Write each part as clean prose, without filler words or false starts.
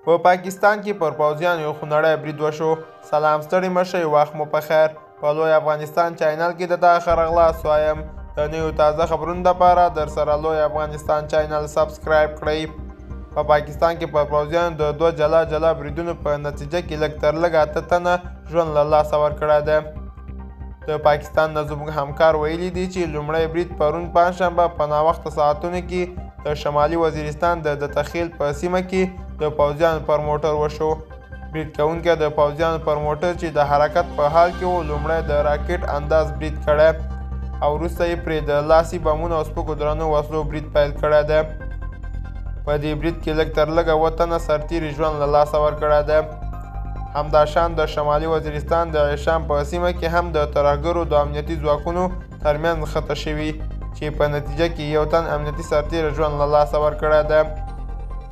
په پاکستان کې پر پوځیانو یو خونړی برید وشو. سلام ستړي مه شئ، وخت مو په خیر. په لوی افغانستان چینل کې د تا ښه راغلاست وایم. د نویو تازه خبرونو دپاره درسره لوی افغانستان چینل سبسکرایب کړئ. په پاکستان کې پر پوځیانو د دوه جلا جلا بریدونو په نتیجه کې لږ تر لږه 8 تنه ژوند له لاسه ورکړی دی. د پاکستان نه زموږ همکار ویلي دي چې لومړی برید پرون پنجشنبه په ناوخته ساعتونو کې د شمالي وزیرستان د تخیل په سیمه کې د پوځیانو پر موټر وشو. برید کوونکی د پوځیانو پر موټر چې د حرکت په حال کې و لومړی د راکټ انداز برید کړی او وروسته یې پرې د لاسي بمونو او سپکو درنو وسلو برید پیل کړی دی. په دې برید کې لږ تر لږه 7 تنه سرتیري ژوند له لاسه ورکړی دی. همداشان د شمالي وزیرستان د عشام په سیمه کې هم د ترهګرو د امنیتي ځواکونو ترمنځ نښته شوي چې په نتیجه کې یو تن امنیتي سرتیری ژوند له لاسه ورکړی دی.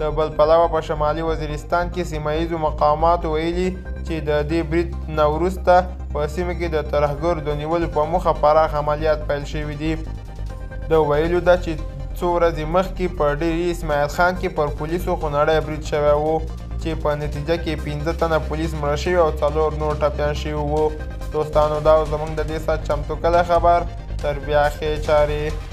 د بل پلوه په شمالي وزیرستان کې سیمه ییزو مقاماتو ویلي چې د دې برید نه وروسته په سیمه کې د ترهګرو د نیولو په موخه پراخ عملیات پیل شوي دي. د ویلو ده چې څو ورځې مخکې په ډیري اسماعیل خان کې پر پولیسو خونړی برید شوی و چې په نتیجه کې 15 تنه پولیس مړه شوي او 4 نور ټپیان شوي وو. دوستانو دا زموږ د دې ساعت چمتو کلی خبر. تر بیا ښې چارې.